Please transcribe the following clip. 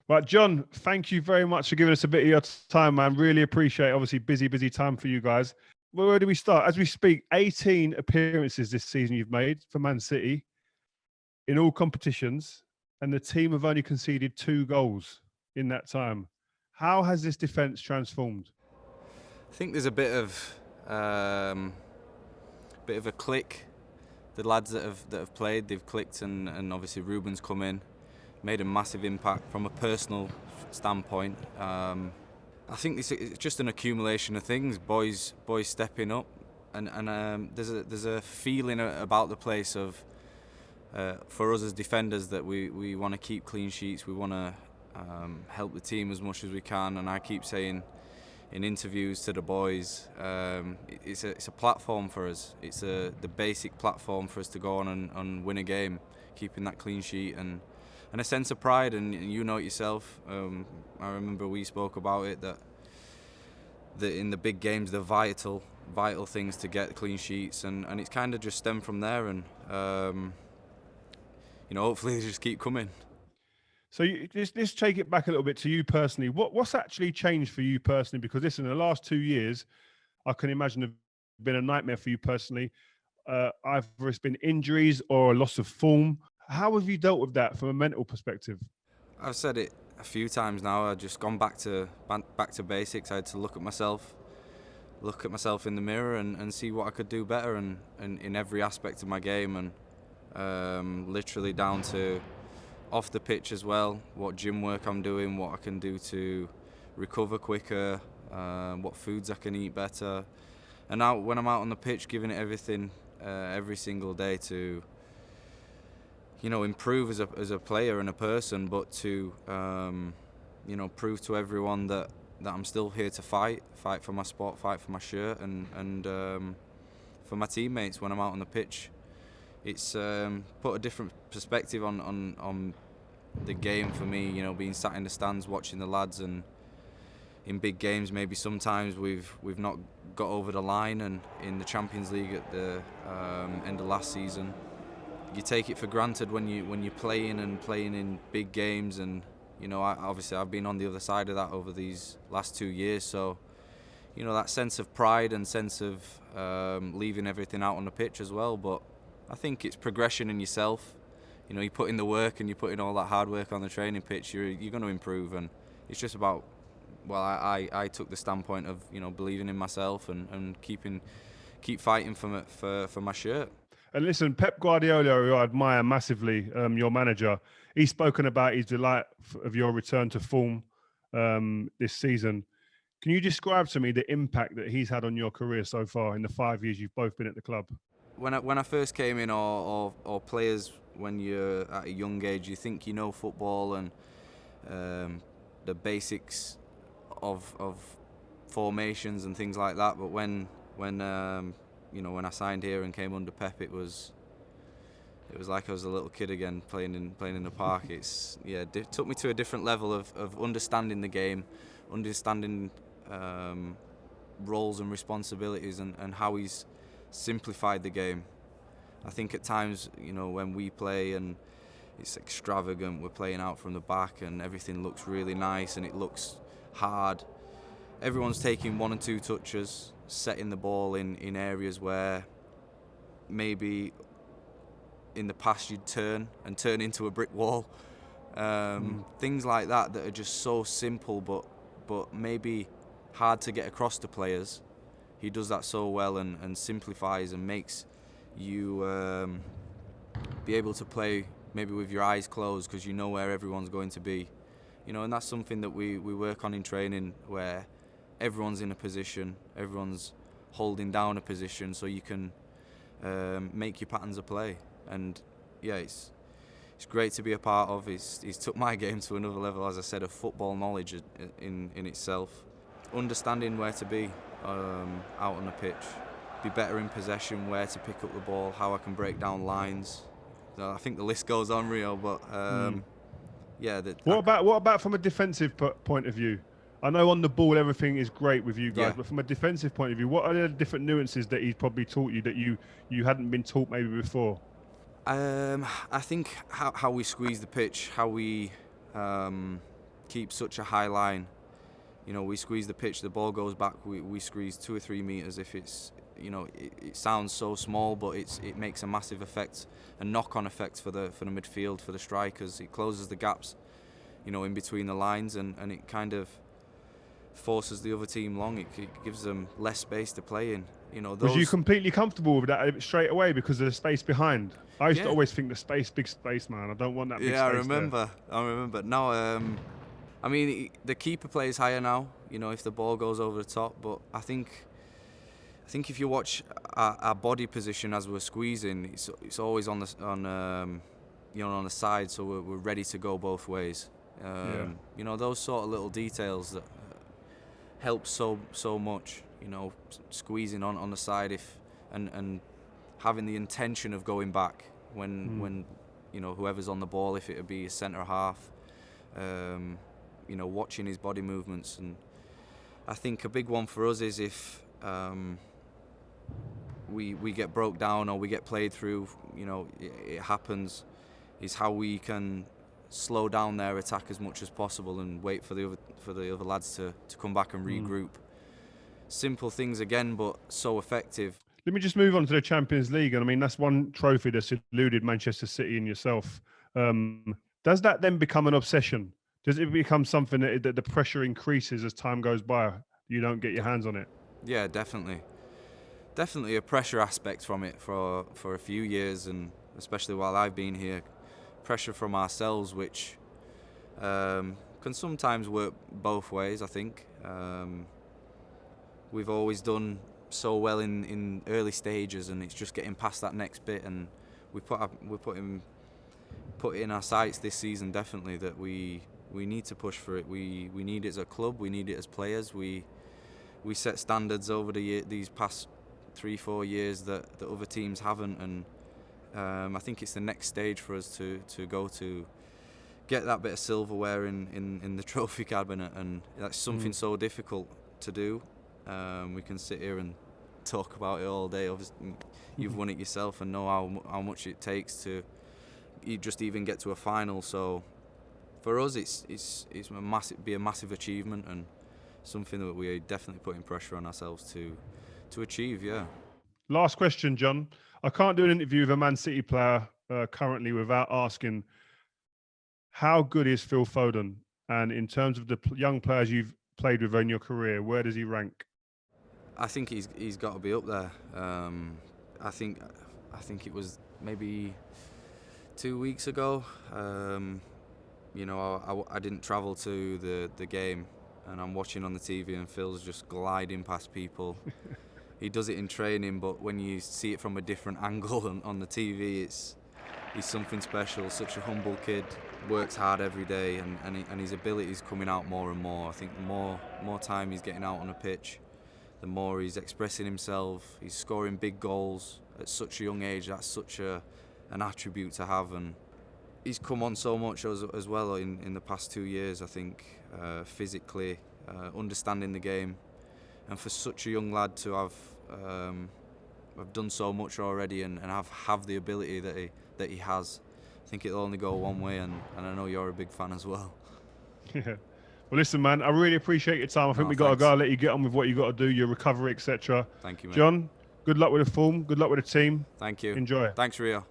Right, John, thank you very much for giving us a bit of your time, man. Really appreciate it. Obviously, busy time for you guys. Where do we start? As we speak, 18 appearances this season you've made for Man City in all competitions, and the team have only conceded 2 goals in that time. How has this defence transformed? I think there's a bit of a click. The lads that have played, they've clicked, and obviously Ruben's come in, made a massive impact from a personal standpoint. I think it's just an accumulation of things. Boys stepping up, and there's a feeling about the place of for us as defenders that we want to keep clean sheets. We want to help the team as much as we can, and I keep saying in interviews to the boys, it's a platform for us. It's the basic platform for us to go on and win a game, keeping that clean sheet and a sense of pride. And you know it yourself. I remember we spoke about it that in the big games, the vital things to get clean sheets, and it's kind of just stemmed from there. And hopefully they just keep coming. So let's take it back a little bit to you personally. What's actually changed for you personally? Because listen, in the last 2 years, I can imagine have been a nightmare for you personally. Either it's been injuries or a loss of form. How have you dealt with that from a mental perspective? I've said it a few times now. I've just gone back to basics. I had to look at myself in the mirror and see what I could do better, and in every aspect of my game, and literally down to off the pitch as well, what gym work I'm doing, what I can do to recover quicker, what foods I can eat better. And now when I'm out on the pitch, giving it everything every single day to improve as a player and a person, but to prove to everyone that I'm still here to fight for my spot, fight for my shirt, and for my teammates when I'm out on the pitch. It's put a different perspective on the game for me. Being sat in the stands watching the lads, and in big games maybe sometimes we've not got over the line, and in the Champions League at the end of last season, you take it for granted when you're playing in big games. And I've been on the other side of that over these last 2 years, so that sense of pride and sense of leaving everything out on the pitch as well. But I think it's progression in yourself. You put in the work and you put in all that hard work on the training pitch, you're going to improve. And it's just about, well, I took the standpoint of believing in myself and keep fighting for my shirt. And listen, Pep Guardiola, who I admire massively, your manager, he's spoken about his delight of your return to form this season. Can you describe to me the impact that he's had on your career so far in the 5 years you've both been at the club? When I first came in, or players, when you're at a young age, you think you know football and the basics of formations and things like that. But when I signed here and came under Pep, it was like I was a little kid again playing in the park. It took me to a different level of understanding the game, understanding roles and responsibilities, and how he's simplified the game. I think at times, when we play and it's extravagant, we're playing out from the back and everything looks really nice and it looks hard. Everyone's taking 1 and 2 touches, setting the ball in areas where maybe in the past you'd turn into a brick wall. Things like that are just so simple, but maybe hard to get across to players. He does that so well and simplifies and makes you be able to play maybe with your eyes closed, because you know where everyone's going to be. And that's something that we work on in training, where everyone's in a position, everyone's holding down a position, so you can make your patterns of play. And yeah, it's great to be a part of. He's took my game to another level, as I said, of football knowledge in itself. Understanding where to be out on the pitch, be better in possession, where to pick up the ball, how I can break down lines. I think the list goes on, Rio, but yeah. What about from a defensive point of view? I know on the ball everything is great with you guys, but from a defensive point of view, what are the different nuances that he's probably taught you that you hadn't been taught maybe before? I think how we squeeze the pitch, how we keep such a high line. You know, we squeeze the pitch, the ball goes back, we squeeze 2 or 3 meters. If it's, you know, it sounds so small, but it makes a massive effect, a knock-on effect for the midfield, for the strikers. It closes the gaps, you know, in between the lines, and it kind of forces the other team long. It gives them less space to play in. You know, was you completely comfortable with that straight away because of the space behind? I used to always think big space, man. I don't want that big space. Yeah, I remember. Now, I mean, the keeper plays higher now, you know, if the ball goes over the top. But I think if you watch our body position as we're squeezing, it's always on you know, on the side, so we're ready to go both ways. You know, those sort of little details that help so much. You know, squeezing on the side and having the intention of going back when you know, whoever's on the ball, if it would be a centre half. You know, watching his body movements. And I think a big one for us is if we get broke down or we get played through, you know, it happens, is how we can slow down their attack as much as possible and wait for the other lads to come back and regroup. Simple things again, but so effective. Let me just move on to the Champions League. And I mean, that's one trophy that's eluded Manchester City and yourself. Does that then become an obsession? Does it become something that the pressure increases as time goes by? You don't get your hands on it? Yeah, definitely. Definitely a pressure aspect from it for a few years, and especially while I've been here. Pressure from ourselves, which can sometimes work both ways, I think. We've always done so well in early stages, and it's just getting past that next bit, and we put it in our sights this season, definitely, that we need to push for it. We need it as a club, we need it as players. We set standards over these past 3-4 years that other teams haven't, and I think it's the next stage for us to go to get that bit of silverware in the trophy cabinet, and that's something so difficult to do. We can sit here and talk about it all day. Obviously, you've won it yourself and know how much it takes to just even get to a final. So for us, it's a massive achievement, and something that we're definitely putting pressure on ourselves to achieve. Yeah. Last question, John. I can't do an interview with a Man City player currently without asking, how good is Phil Foden? And in terms of the young players you've played with in your career, where does he rank? I think he's got to be up there. I think it was maybe 2 weeks ago. You know, I didn't travel to the game, and I'm watching on the TV, and Phil's just gliding past people. He does it in training, but when you see it from a different angle on the TV, he's something special. Such a humble kid, works hard every day, and his ability's coming out more and more. I think the more time he's getting out on a pitch, the more he's expressing himself. He's scoring big goals at such a young age. That's such an attribute to have, and he's come on so much as well in the past 2 years, I think, physically, understanding the game. And for such a young lad to have done so much already and have the ability that he has, I think it'll only go one way, and I know you're a big fan as well. Yeah. Well, listen, man, I really appreciate your time. I think we got to go, let you get on with what you got to do, your recovery, etc. Thank you, mate. John, good luck with the form. Good luck with the team. Thank you. Enjoy. Thanks, Rio.